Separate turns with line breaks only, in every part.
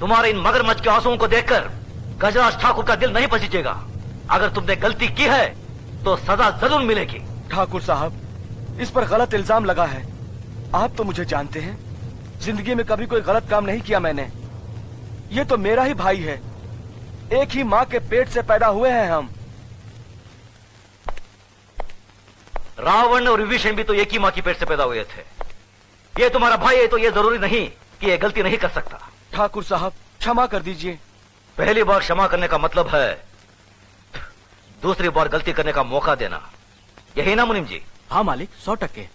तुम्हारे इन मगरमच्छ के आंसुओं को देखकर गजराज ठाकुर का दिल नहीं पसीजेगा। अगर तुमने गलती की है तो सजा जरूर मिलेगी।
ठाकुर साहब, इस पर गलत इल्जाम लगा है। आप तो मुझे जानते हैं, जिंदगी में कभी कोई गलत काम नहीं किया मैंने। ये तो मेरा ही भाई है, एक ही माँ के पेट से पैदा हुए हैं हम।
रावण और विभीषण भी तो एक ही माँ की पेट से पैदा हुए थे। ये तुम्हारा भाई है तो ये जरूरी नहीं कि ये गलती नहीं कर सकता।
ठाकुर साहब, क्षमा कर दीजिए।
पहली बार क्षमा करने का मतलब है दूसरी बार गलती करने का मौका देना, यही ना मुनीम जी?
हाँ मालिक, 100%।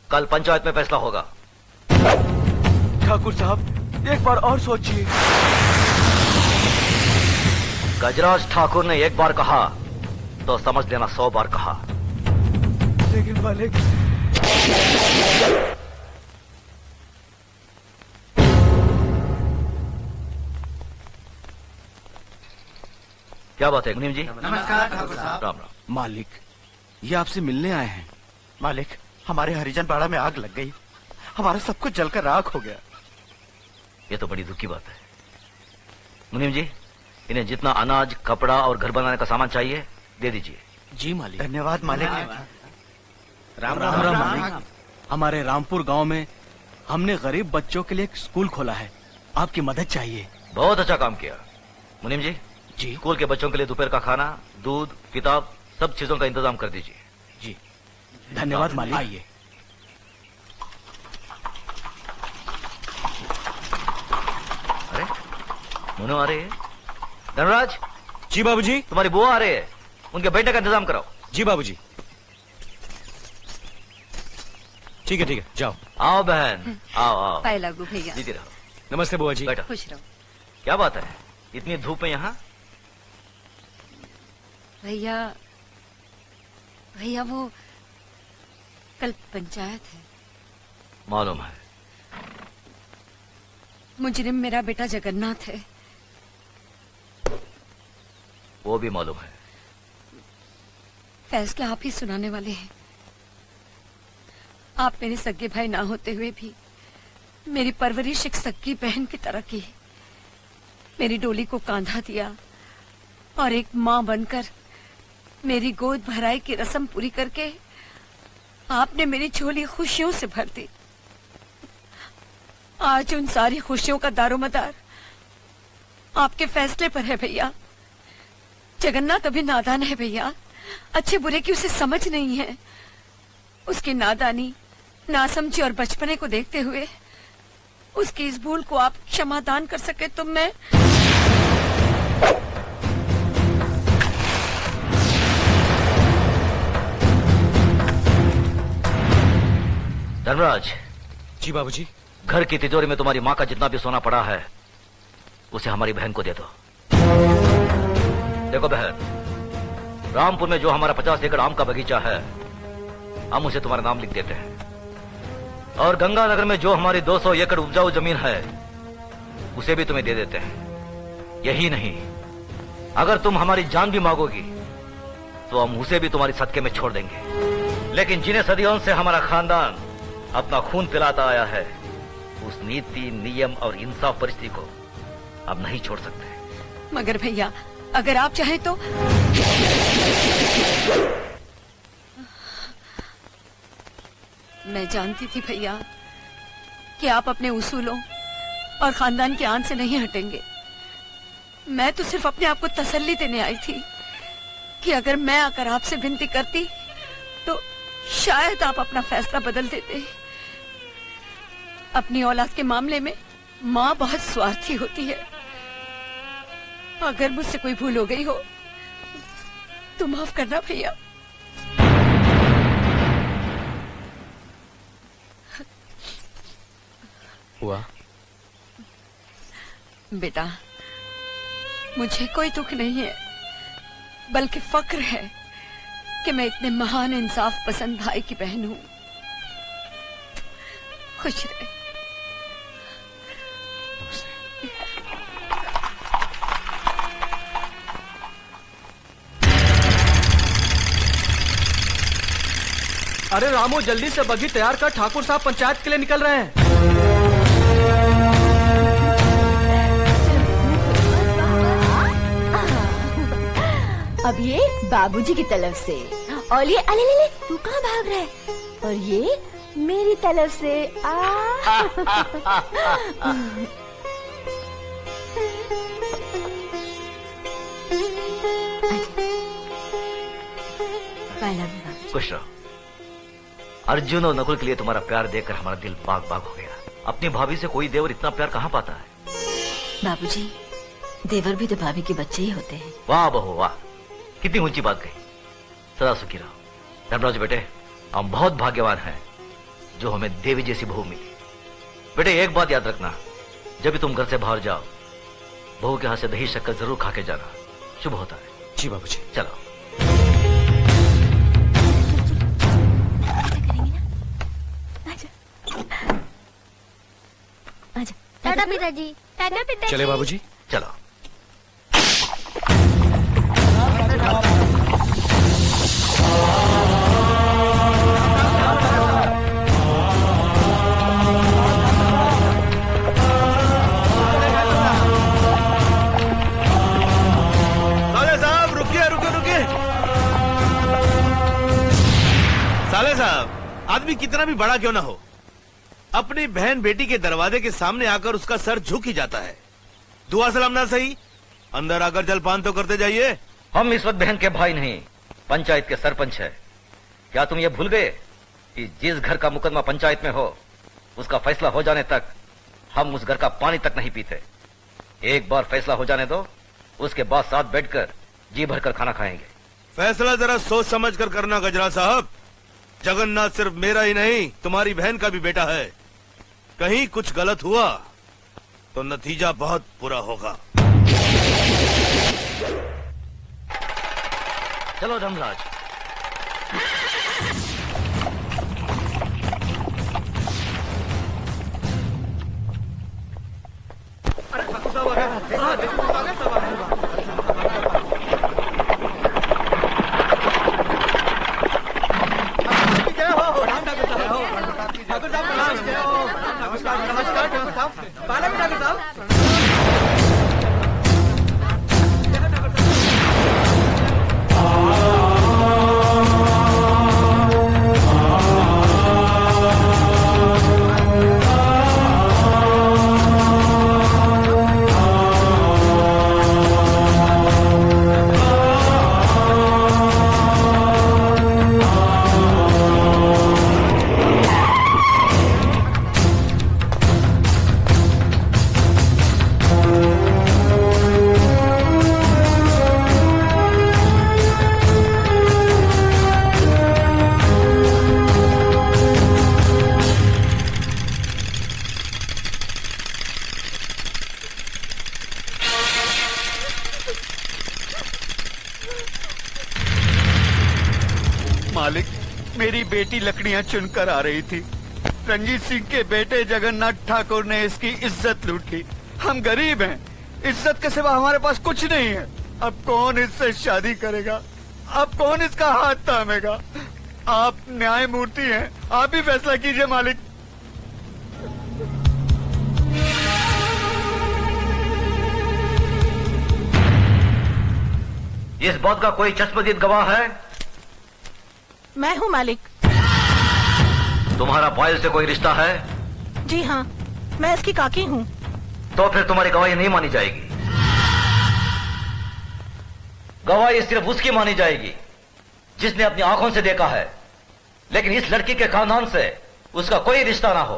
कल पंचायत में फैसला होगा।
ठाकुर साहब, एक बार और सोचिए।
गजराज ठाकुर ने एक बार कहा तो समझ लेना 100 बार कहा।
लेकिन मालिक,
क्या बात है मुनीम जी?
नमस्कार ठाकुर साहब।
राम राम।
मालिक, ये आपसे मिलने आए हैं।
मालिक, हमारे हरिजन पाड़ा में आग लग गई, हमारा सब कुछ जलकर राख हो गया।
ये तो बड़ी दुख की बात है। मुनीम जी, इन्हें जितना अनाज, कपड़ा और घर बनाने का सामान चाहिए दे दीजिए।
जी मालिक।
धन्यवाद मालिक।
राम राम मालिक। हमारे रामपुर गांव में हमने गरीब बच्चों के लिए एक स्कूल खोला है, आपकी मदद चाहिए।
बहुत अच्छा काम किया। मुनीम जी,
जी
स्कूल के बच्चों के लिए दोपहर का खाना, दूध, किताब, सब चीजों का इंतजाम कर दीजिए।
जी, धन्यवाद मालिक। आइए।
अरे मोनू आ रहे हैं। धनराज।
जी बाबूजी।
तुम्हारी बुआ आ रहे हैं, उनके बैठने का इंतजाम कराओ।
जी बाबूजी। ठीक है, जाओ।
आओ बहन, आओ आओ।
पाए लागू भैया।
जीती रहो।
नमस्ते बुआ जी।
बैठो।
खुश रहो।
क्या बात है, इतनी धूप में यहाँ?
भैया, भैया वो कल पंचायत है।
मालूम है।
मुजरिम मेरा बेटा जगन्नाथ है।
वो भी मालूम है।
फैसला आप ही सुनाने वाले हैं। आप मेरे सगे भाई ना होते हुए भी मेरी परवरिश एक सगी बहन की तरह की। मेरी डोली को कांधा दिया और एक माँ बनकर मेरी गोद भराई की रस्म पूरी करके आपने मेरी झोली खुशियों से भर दी। आज उन सारी खुशियों का दारोमदार आपके फैसले पर है भैया। जगन्नाथ अभी नादान है भैया, अच्छे बुरे की उसे समझ नहीं है। उसकी नादानी, नासमझी और बचपने को देखते हुए उसकी इस भूल को आप क्षमादान कर सके तो मैं।
धनराज।
जी बाबूजी।
घर की तिजोरी में तुम्हारी माँ का जितना भी सोना पड़ा है उसे हमारी बहन को दे दो। देखो बहन, रामपुर में जो हमारा 50 एकड़ आम का बगीचा है हम उसे तुम्हारा नाम लिख देते हैं, और गंगानगर में जो हमारी 200 एकड़ उपजाऊ जमीन है उसे भी तुम्हें दे देते हैं। यही नहीं, अगर तुम हमारी जान भी मांगोगी तो हम उसे भी तुम्हारी सदके में छोड़ देंगे। लेकिन जिन्हें सदियों से हमारा खानदान अपना खून पिलाता आया है उस नीति, नियम और इंसाफ परिस्थिति को अब नहीं छोड़ सकते।
मगर भैया, अगर आप चाहें तो। मैं जानती थी भैया कि आप अपने उसूलों और खानदान के आन से नहीं हटेंगे। मैं तो सिर्फ अपने आप को तसल्ली देने आई थी कि अगर मैं आकर आपसे विनती करती तो शायद आप अपना फैसला बदल देते। अपनी औलाद के मामले में माँ बहुत स्वार्थी होती है। अगर मुझसे कोई भूल हो गई हो तो माफ करना भैया।
हुआ
बेटा, मुझे कोई दुख नहीं है, बल्कि फक्र है कि मैं इतने महान इंसाफ पसंद भाई की बहन हूं। खुश रहे।
अरे रामू, जल्दी से बगी तैयार कर, ठाकुर साहब पंचायत के लिए निकल रहे हैं।
बाबूजी की तरफ से, और ये अले ले, तू कहाँ भाग रहा है? और ये मेरी तरफ से
खुश रहो। अर्जुन और नकुल के लिए तुम्हारा प्यार देखकर हमारा दिल बाग बाग हो गया। अपनी भाभी से कोई देवर इतना प्यार कहाँ पाता है?
बाबूजी, देवर भी तो भाभी के बच्चे ही होते हैं।
वाह बहू वाह, कितनी ऊंची बात कही। सदा सुखी रहो। धर्मराज बेटे, हम बहुत भाग्यवान हैं जो हमें देवी जैसी बहू मिली। बेटे एक बात याद रखना, जब भी तुम घर से बाहर जाओ, बहू के हाथ से दही शक्कर जरूर खा के जाना, शुभ होता है।
जी बाबूजी।
चलो।
टाटा पिताजी, टाटा पिताजी।
चले बाबूजी।
चलो।
साले साहब रुकिए रुकिए रुकिए। साले साहब, आदमी कितना भी बड़ा क्यों ना हो, अपनी बहन बेटी के दरवाजे के सामने आकर उसका सर झुक ही जाता है। दुआ सलाम ना सही, अंदर आकर जलपान तो करते जाइए।
हम इस वक्त बहन के भाई नहीं, पंचायत के सरपंच है। क्या तुम ये भूल गए कि जिस घर का मुकदमा पंचायत में हो, उसका फैसला हो जाने तक हम उस घर का पानी तक नहीं पीते। एक बार फैसला हो जाने दो, उसके बाद साथ बैठकर जी भरकर खाना खाएंगे।
फैसला जरा सोच समझ कर करना गजरा साहब। जगन्नाथ सिर्फ मेरा ही नहीं, तुम्हारी बहन का भी बेटा है। कहीं कुछ गलत हुआ तो नतीजा बहुत बुरा होगा।
चलो धर्मराज।
मालिक, मेरी बेटी लकड़ियां चुनकर आ रही थी। रंजीत सिंह के बेटे जगन्नाथ ठाकुर ने इसकी इज्जत लूट ली। हम गरीब हैं, इज्जत के सिवा हमारे पास कुछ नहीं है। अब कौन इससे शादी करेगा? अब कौन इसका हाथ थामेगा? आप न्यायमूर्ति हैं, आप ही फैसला कीजिए मालिक।
इस बात का कोई चश्मदीद गवाह है?
मैं हूँ मालिक।
तुम्हारा पायल से कोई रिश्ता है?
जी हाँ, मैं इसकी काकी हूँ।
तो फिर तुम्हारी गवाही नहीं मानी जाएगी। गवाही सिर्फ उसकी मानी जाएगी जिसने अपनी आंखों से देखा है, लेकिन इस लड़की के खानदान से उसका कोई रिश्ता ना हो।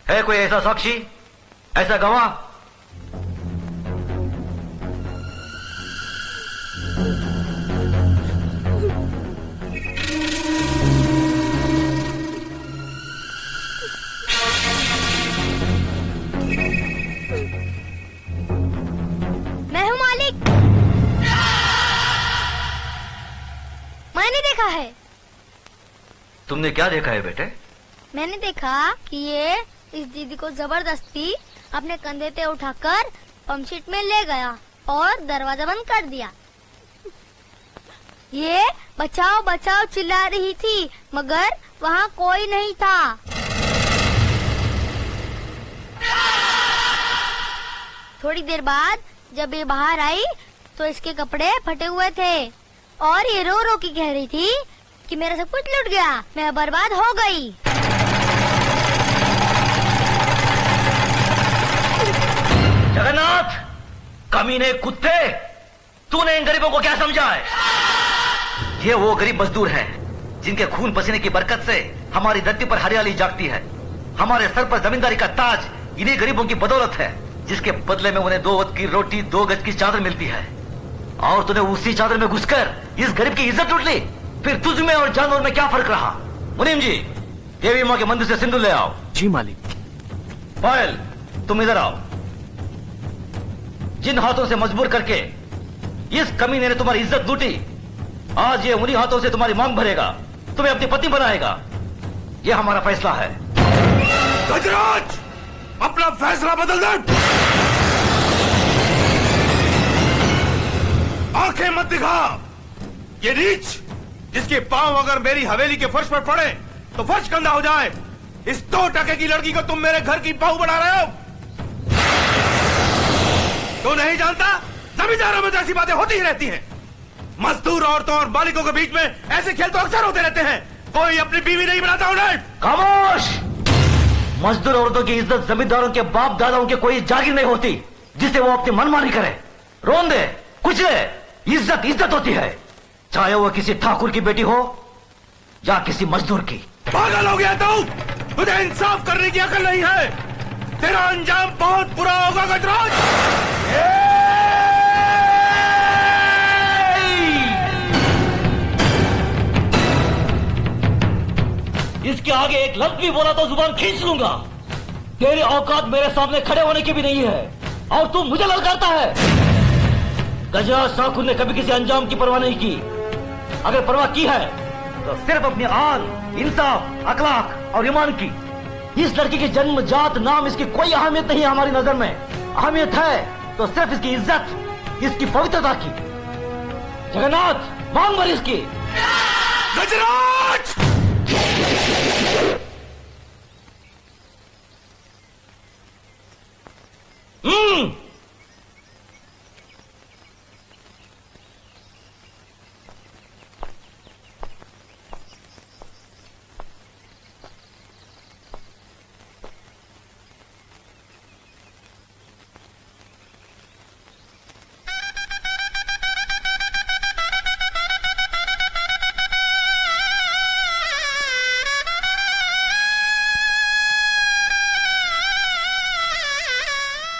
है कोई ऐसा साक्षी, ऐसा गवाह?
मैं हूँ मालिक। मैंने देखा है।
तुमने क्या देखा है बेटे?
मैंने देखा कि ये इस दीदी को जबरदस्ती अपने कंधे पे उठाकर पंपशीट में ले गया और दरवाजा बंद कर दिया। ये बचाओ बचाओ चिल्ला रही थी, मगर वहाँ कोई नहीं था। थोड़ी देर बाद जब ये बाहर आई तो इसके कपड़े फटे हुए थे और ये रो रो की कह रही थी कि मेरा सब कुछ लुट गया, मैं बर्बाद हो गई।
जगन्नाथ, कमीने कुत्ते, तूने इन गरीबों को क्या समझा है? ये वो गरीब मजदूर हैं जिनके खून पसीने की बरकत से हमारी धरती पर हरियाली जागती है। हमारे सर पर जमींदारी का ताज इन्हीं गरीबों की बदौलत है, जिसके बदले में उन्हें 2 वक्त की रोटी 2 गज की चादर मिलती है। और तूने उसी चादर में घुसकर इस गरीब की इज्जत लूट ली। फिर तुझ में और जानवर में क्या फर्क रहा? मुनीम जी, देवी माँ के मंदिर से सिंदूर ले आओ।
जी मालिक।
पायल, तुम इधर आओ। जिन हाथों से मजबूर करके इस कमीने ने तुम्हारी इज्जत लूटी, आज ये उन्हीं हाथों से तुम्हारी मांग भरेगा, तुम्हें अपनी पत्नी बनाएगा। ये हमारा फैसला है।
गजराज, अपना फैसला बदल दे। आंखें मत दिखा। ये नीच जिसके पांव अगर मेरी हवेली के फर्श पर पड़े तो फर्श गंदा हो जाए, इस 2 टके की लड़की को तुम मेरे घर की बहू बना रहे हो। तो नहीं जानता, जमींदारों में तो ऐसी बातें होती ही रहती हैं। मजदूर औरतों और मालिकों के बीच में ऐसे खेल तो अक्सर होते रहते हैं। कोई अपनी बीवी नहीं बनाता उन्हें।
खामोश! मजदूर औरतों की इज्जत जमींदारों के बाप दादाओं के कोई जागीर नहीं होती जिसे वो अपनी मनमानी करे, रोन दे, कुचले। इज्जत इज्जत होती है, चाहे वो किसी ठाकुर की बेटी हो या किसी मजदूर की।
पागल हो गया तू? तुझे इंसाफ करने की अकल नहीं है। तेरा अंजाम बहुत बुरा होगा गजराज।
इसके आगे एक लफ्ज भी बोला तो जुबान खींच लूंगा। तेरी औकात मेरे सामने खड़े होने की भी नहीं है और तू मुझे ललकारता है। गजराज ठाकुर ने कभी किसी अंजाम की परवाह नहीं की। अगर परवाह की है तो सिर्फ अपनी आन, इंसाफ, अखलाक और ईमान की। इस लड़की की जन्म जात नाम इसकी कोई अहमियत नहीं है हमारी नजर में। अहमियत है तो सिर्फ इसकी इज्जत, इसकी पवित्रता की। जगन्नाथ, मांग भर इसकी।
गजराज!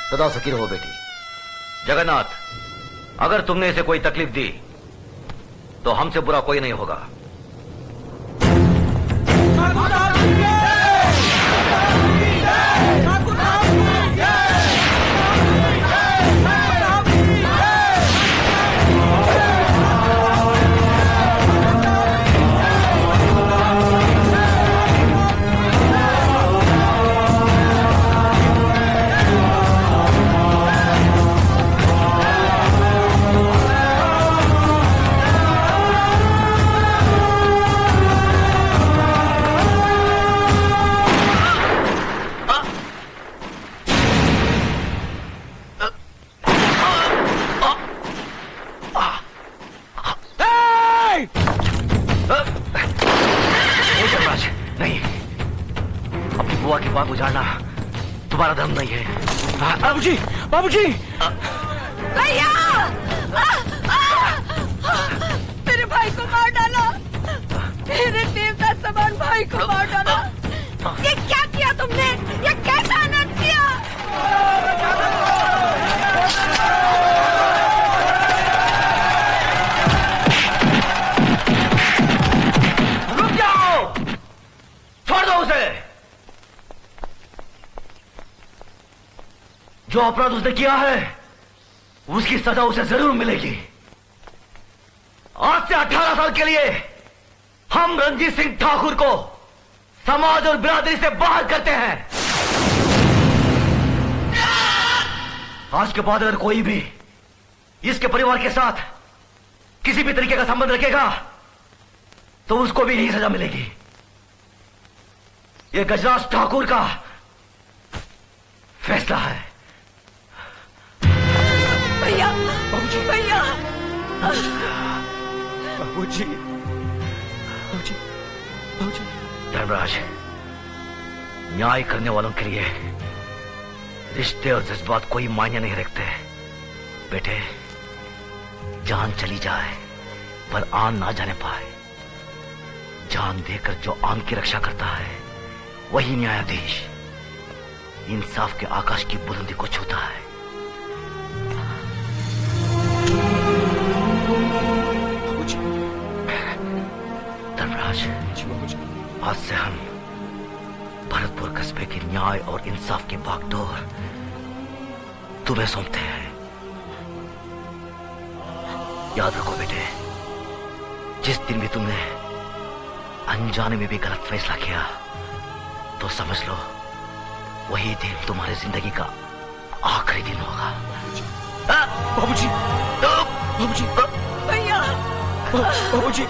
सदा सकीर हो बेटी। जगन्नाथ, अगर तुमने इसे कोई तकलीफ दी तो हमसे बुरा कोई नहीं होगा। बुआ की बात उजाड़ना तुम्हारा धर्म नहीं है।
बाबूजी, बाबूजी!
भैया! मेरे भाई को मार डाला, मेरे देवता समान भाई को मार डाला। ये क्या किया तुमने? ये कैसा अनर्थ किया?
रुक जाओ, छोड़ दो उसे। जो अपराध उसने किया है उसकी सजा उसे जरूर मिलेगी। आज से 18 साल के लिए हम रणजीत सिंह ठाकुर को समाज और बिरादरी से बाहर करते हैं। आज के बाद अगर कोई भी इसके परिवार के साथ किसी भी तरीके का संबंध रखेगा तो उसको भी यही सजा मिलेगी। यह गजराज ठाकुर का फैसला है।
भैया, भैया!
बाबूजी, बाबूजी, बाबूजी।
धर्मराज, न्याय करने वालों के लिए रिश्ते और जज्बात कोई मायने नहीं रखते। बेटे, जान चली जाए पर आन ना जाने पाए। जान देकर जो आन की रक्षा करता है वही न्यायाधीश इंसाफ के आकाश की बुलंदी को छूता है। धर्मराज, आज से हम भरतपुर कस्बे की न्याय और इंसाफ की बागडोर तुम्हें सौंपते हैं। याद रखो बेटे, जिस दिन भी तुमने अनजाने में भी गलत फैसला किया तो समझ लो वही दिन तुम्हारी जिंदगी का आखिरी दिन होगा।
बाबूजी, बाबूजी,
भैया,
बाबूजी।